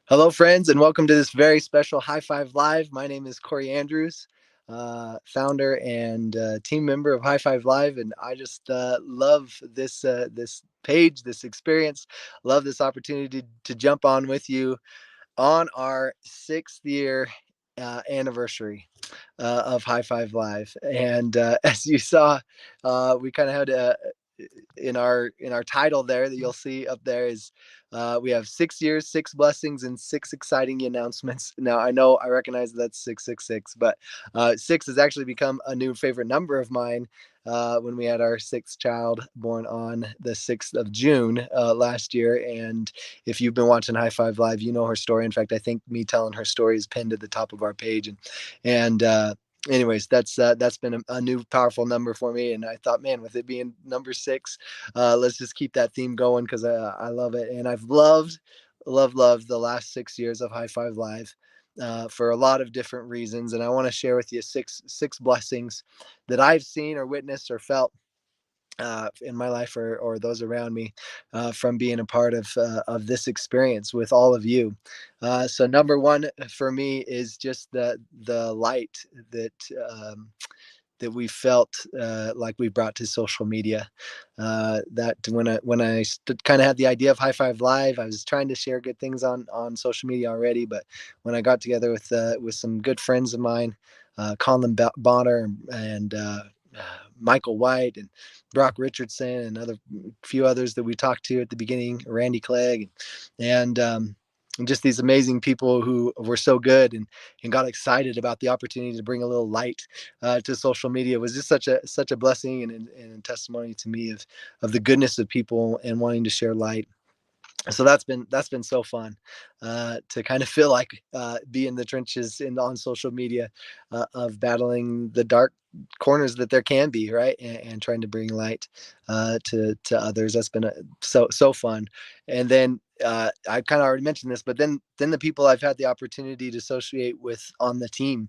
Hello, friends, and welcome to this very special High Five Live. My name is Kori Andrews, founder and team member of High Five Live, and I just love this page, this experience. Love this opportunity to jump on with you on our 6th year anniversary of High Five Live. And as you saw, we kind of had in our title there that you'll see up there is we have 6 years, 6 blessings, and 6 exciting announcements. Now I recognize that's 666, but six has actually become a new favorite number of mine. When we had our sixth child born on the 6th of June last year. And if you've been watching High Five Live, you know her story. In fact, I think me telling her story is pinned at the top of our page. And anyways, that's been a new powerful number for me. And I thought, man, with it being number six, let's just keep that theme going because I love it. And I've loved the last 6 years of High Five Live. For a lot of different reasons, and I want to share with you six blessings that I've seen or witnessed or felt in my life or those around me from being a part of this experience with all of you. So number one for me is just the light that that we felt like we brought to social media. That when I kind of had the idea of High Five Live, I was trying to share good things on social media already. But when I got together with some good friends of mine, Colin Bonner and Michael White and Brock Richardson and other few others that we talked to at the beginning, Randy Clegg, and just these amazing people who were so good and got excited about the opportunity to bring a little light to social media was just such a blessing and a testimony to me of the goodness of people and wanting to share light. So that's been so fun to kind of feel like be in the trenches on social media of battling the dark corners that there can be, right, and trying to bring light to others. That's been so fun. And then I kind of already mentioned this, but then the people I've had the opportunity to associate with on the team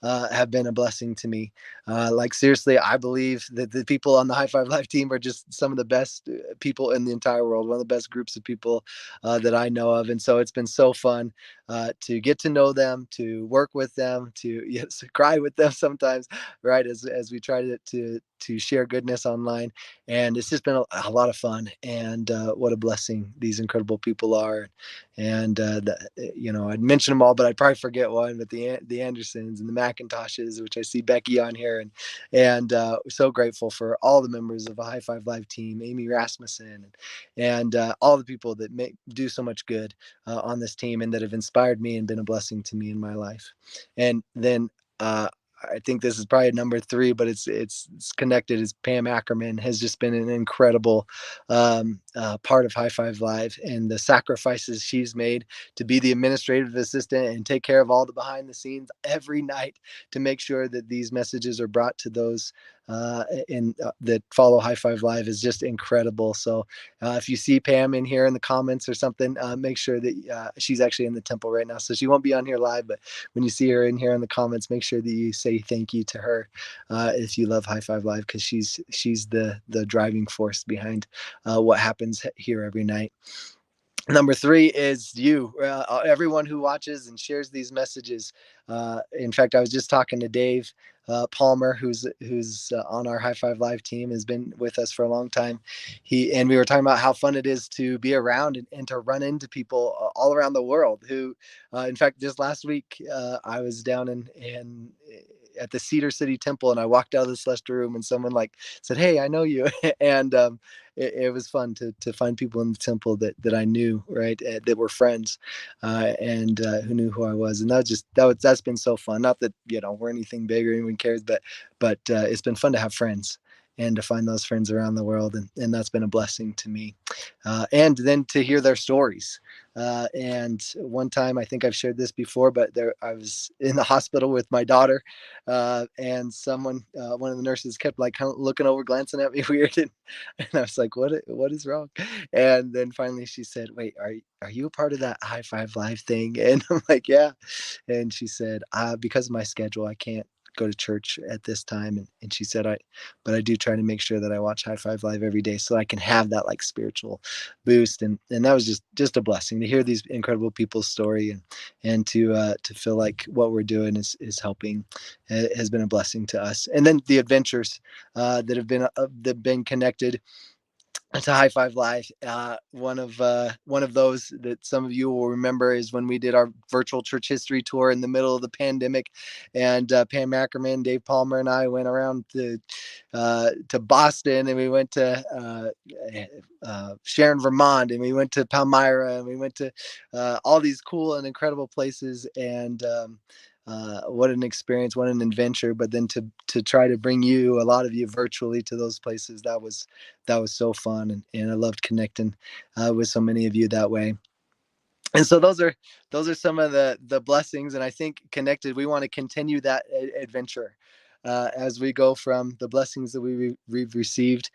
have been a blessing to me. Like seriously, I believe that the people on the High Five Live team are just some of the best people in the entire world, one of the best groups of people that I know of. And so it's been so fun to get to know them, to work with them, to yes, cry with them sometimes, right? As we try to share goodness online, and it's just been a lot of fun. And what a blessing these incredible people are. And I'd mention them all, but I'd probably forget one. But the Andersons and the McIntoshes, which I see Becky on here, and so grateful for all the members of a High Five Live team, Amy Rasmussen, and all the people that do so much good on this team and that have inspired me and been a blessing to me in my life. And then I think this is probably number three, but it's connected. Is Pam Ackerman has just been an incredible part of High Five Live and the sacrifices she's made to be the administrative assistant and take care of all the behind the scenes every night to make sure that these messages are brought to those that follow High Five Live is just incredible. So if you see Pam in here in the comments or something, make sure that she's actually in the temple right now, so she won't be on here live. But when you see her in here in the comments, make sure that you say thank you to her if you love High Five Live, because she's the driving force behind what happens here every night. Number three is you, everyone who watches and shares these messages. In fact, I was just talking to Dave Palmer, who's on our High Five Live team, has been with us for a long time. We were talking about how fun it is to be around and to run into people all around the world. Who, in fact, just last week I was down in at the Cedar City Temple, and I walked out of the celestial room, and someone like said, "Hey, I know you," and it was fun to find people in the temple that I knew, right, that were friends, and who knew who I was. And that's been so fun. Not that we're anything big or anyone cares, but it's been fun to have friends and to find those friends around the world, and that's been a blessing to me. And then to hear their stories. And one time, I think I've shared this before, but I was in the hospital with my daughter, and one of the nurses kept like kind of looking over, glancing at me weird, and I was like, what is wrong? And then finally she said, wait, are you a part of that High Five Live thing? And I'm like, yeah. And she said, because of my schedule, I can't go to church at this time. And she said, but I do try to make sure that I watch High Five Live every day so I can have that like spiritual boost. And that was just a blessing to hear these incredible people's story, and to feel like what we're doing is helping, has been a blessing to us. And then the adventures that have been connected to High Five Live. One of those that some of you will remember is when we did our virtual church history tour in the middle of the pandemic, and Pam Ackerman, Dave Palmer, and I went around to Boston, and we went to Sharon, Vermont, and we went to Palmyra, and we went to all these cool and incredible places. And what an experience, what an adventure. But then to try to bring a lot of you virtually to those places, that was so fun. And I loved connecting with so many of you that way. And so those are some of the blessings. And I think connected, we want to continue that adventure. As we go from the blessings that we've received,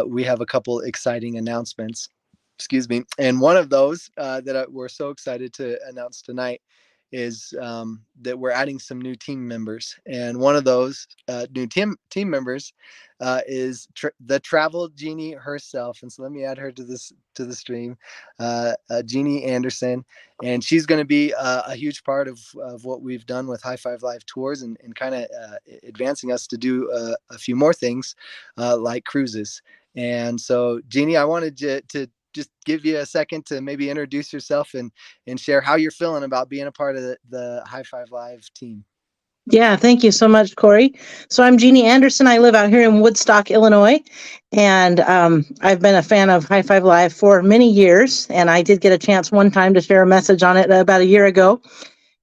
we have a couple exciting announcements. Excuse me. And one of those we're so excited to announce tonight is that we're adding some new team members. And one of those new team members is the travel Jeanie herself. And so let me add her to the stream, Jeanie Anderson. And she's going to be a huge part of what we've done with High Five Live tours, and kind of advancing us to do a few more things like cruises. And so, Jeanie, I wanted to just give you a second to maybe introduce yourself and share how you're feeling about being a part of the High Five Live team. Yeah, thank you so much, Kori. So I'm Jeanie Anderson. I live out here in Woodstock, Illinois, and I've been a fan of High Five Live for many years, and I did get a chance one time to share a message on it about a year ago.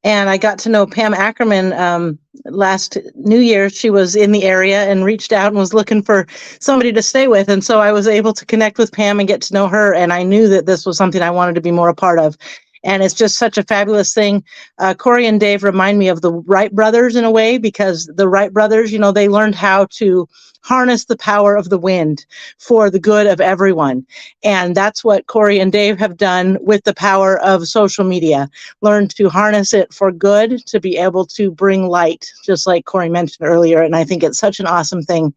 And I got to know Pam Ackerman last New Year. She was in the area and reached out and was looking for somebody to stay with. And so I was able to connect with Pam and get to know her. And I knew that this was something I wanted to be more a part of. And it's just such a fabulous thing. Kori and Dave remind me of the Wright brothers in a way, because the Wright brothers, they learned how to harness the power of the wind for the good of everyone. And that's what Kori and Dave have done with the power of social media. Learned to harness it for good, to be able to bring light, just like Kori mentioned earlier. And I think it's such an awesome thing.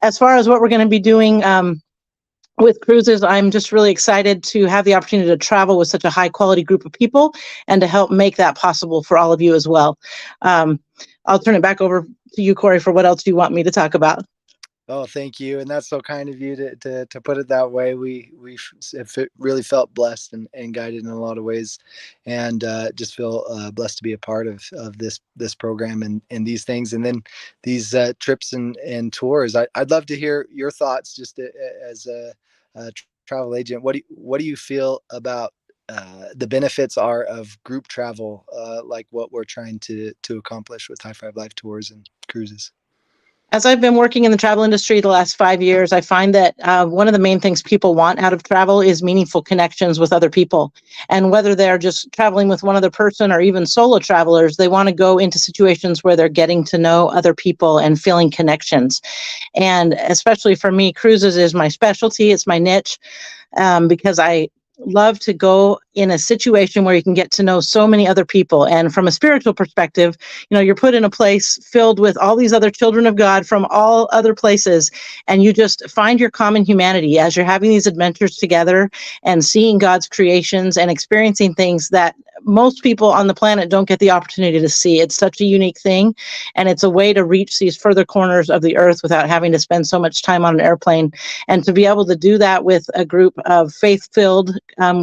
As far as what we're going to be doing, with cruises, I'm just really excited to have the opportunity to travel with such a high quality group of people and to help make that possible for all of you as well. I'll turn it back over to you, Kori, for what else do you want me to talk about? Oh, thank you, and that's so kind of you to put it that way. We really felt blessed and guided in a lot of ways, and just feel blessed to be a part of this program and these things, and then these trips and tours. I'd love to hear your thoughts, just as a travel agent. What do you feel about the benefits are of group travel, like what we're trying to accomplish with High Five Live tours and cruises? As I've been working in the travel industry the last 5 years, I find that one of the main things people want out of travel is meaningful connections with other people. And whether they're just traveling with one other person or even solo travelers, they want to go into situations where they're getting to know other people and feeling connections. And especially for me, cruises is my specialty. It's my niche, because I love to go in a situation where you can get to know so many other people. And from a spiritual perspective, you're put in a place filled with all these other children of God from all other places, and you just find your common humanity as you're having these adventures together and seeing God's creations and experiencing things that most people on the planet don't get the opportunity to see. It's such a unique thing, and it's a way to reach these further corners of the earth without having to spend so much time on an airplane. And to be able to do that with a group of faith-filled,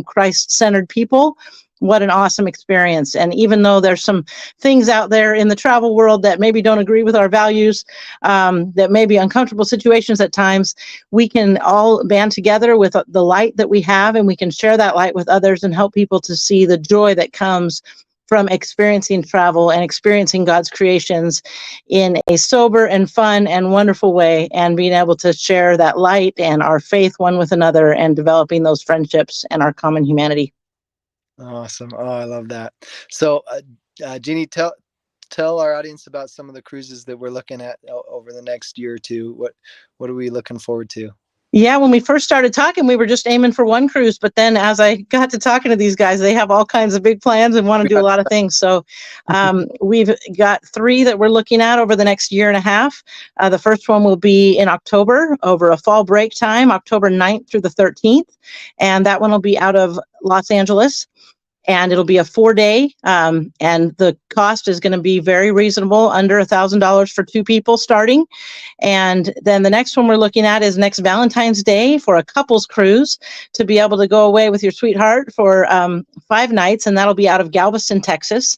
Christ-centered people, what an awesome experience. And even though there's some things out there in the travel world that maybe don't agree with our values, that may be uncomfortable situations at times, we can all band together with the light that we have, and we can share that light with others and help people to see the joy that comes from experiencing travel and experiencing God's creations in a sober and fun and wonderful way, and being able to share that light and our faith one with another and developing those friendships and our common humanity. Awesome. Oh, I love that. So, Jeanie, tell our audience about some of the cruises that we're looking at over the next year or two. What are we looking forward to? Yeah, when we first started talking, we were just aiming for one cruise. But then as I got to talking to these guys, they have all kinds of big plans and want to do a lot of things. So we've got three that we're looking at over the next year and a half. The first one will be in October over a fall break time, October 9th through the 13th. And that one will be out of Los Angeles. And it'll be a 4 day, and the cost is going to be very reasonable, under $1,000 for two people starting. And then the next one we're looking at is next Valentine's Day for a couples cruise to be able to go away with your sweetheart for 5 nights. And that'll be out of Galveston, Texas.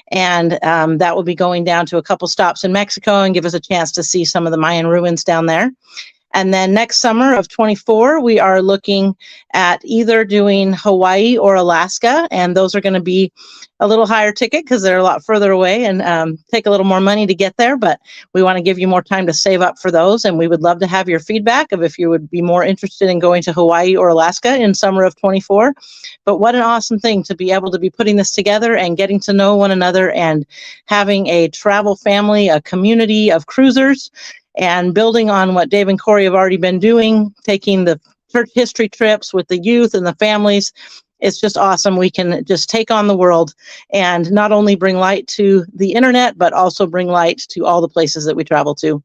And that will be going down to a couple stops in Mexico and give us a chance to see some of the Mayan ruins down there. And then next summer of 24, we are looking at either doing Hawaii or Alaska. And those are going to be a little higher ticket because they're a lot further away and take a little more money to get there. But we want to give you more time to save up for those. And we would love to have your feedback of if you would be more interested in going to Hawaii or Alaska in summer of 24. But what an awesome thing to be able to be putting this together and getting to know one another and having a travel family, a community of cruisers, and building on what Dave and Kori have already been doing, taking the church history trips with the youth and the families. It's just awesome. We can just take on the world and not only bring light to the internet, but also bring light to all the places that we travel to.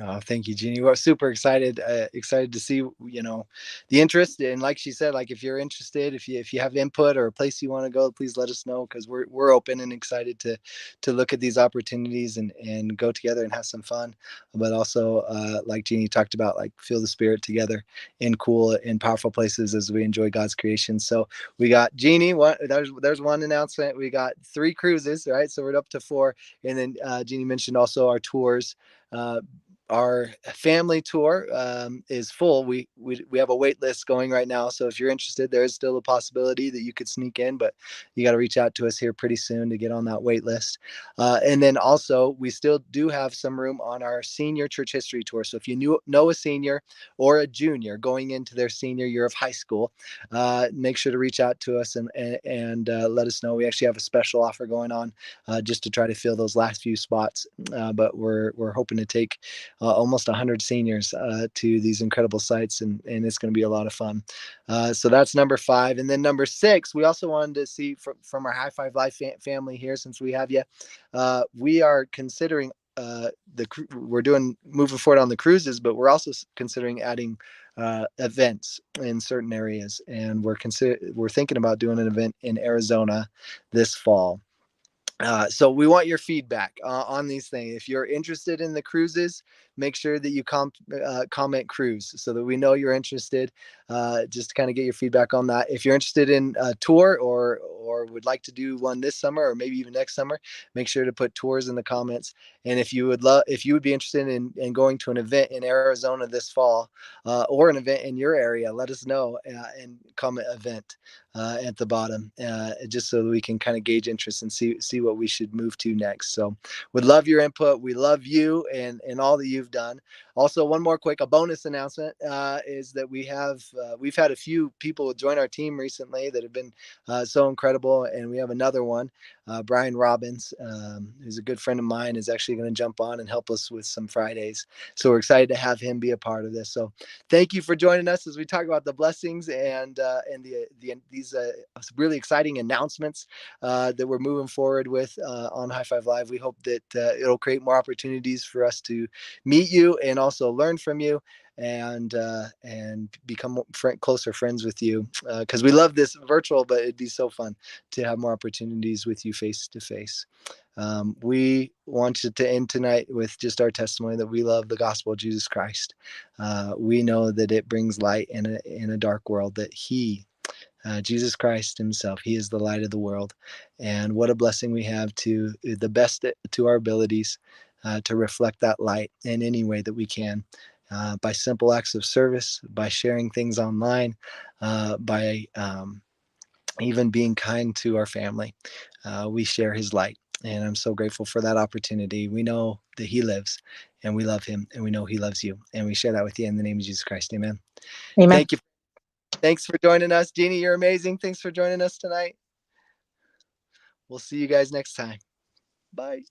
Oh, thank you, Jeanie. We're super excited, excited to see, the interest. And like she said, like if you're interested, if you have input or a place you want to go, please let us know because we're open and excited to look at these opportunities and go together and have some fun. But also, like Jeanie talked about, like feel the spirit together in cool and powerful places as we enjoy God's creation. So we got Jeanie. There's one announcement. We got 3 cruises, right? So we're up to 4. And then Jeanie mentioned also our tours. Uh, our family tour is full. We have a wait list going right now. So if you're interested, there is still a possibility that you could sneak in, but you got to reach out to us here pretty soon to get on that wait list. And then also, we still do have some room on our senior church history tour. So if you know a senior or a junior going into their senior year of high school, make sure to reach out to us and let us know. We actually have a special offer going on just to try to fill those last few spots. But we're hoping to take almost 100 seniors to these incredible sites, and it's going to be a lot of fun. So that's number 5. And then number 6, we also wanted to see from our High Five Life family here, since we have you, we are considering we're doing moving forward on the cruises, but we're also considering adding events in certain areas, and we're thinking about doing an event in Arizona this fall. So we want your feedback on these things. If you're interested in the cruises, make sure that you comment cruise so that we know you're interested. Just to kind of get your feedback on that. If you're interested in a tour or would like to do one this summer or maybe even next summer, make sure to put tours in the comments. And if you would be interested in going to an event in Arizona this fall or an event in your area, let us know and comment event at the bottom, just so that we can kind of gauge interest and see what we should move to next. So would love your input. We love you and all that you've done. Also, one more a bonus announcement is that we've had a few people join our team recently that have been so incredible, and we have another one. Brian Robbins, who's a good friend of mine, is actually going to jump on and help us with some Fridays. So we're excited to have him be a part of this. So thank you for joining us as we talk about the blessings and these really exciting announcements that we're moving forward with on High Five Live. We hope that it'll create more opportunities for us to meet you and also learn from you and become closer friends with you, because we love this virtual, but it'd be so fun to have more opportunities with you face to face. We wanted to end tonight with just our testimony that we love the gospel of Jesus Christ. We know that it brings light in a dark world, that Jesus Christ himself, he is the light of the world. And what a blessing we have to the best to our abilities to reflect that light in any way that we can, by simple acts of service, by sharing things online, by even being kind to our family. We share his light. And I'm so grateful for that opportunity. We know that he lives and we love him, and we know he loves you. And we share that with you in the name of Jesus Christ. Amen. Amen. Thank you. Thanks for joining us. Jeanie, you're amazing. Thanks for joining us tonight. We'll see you guys next time. Bye.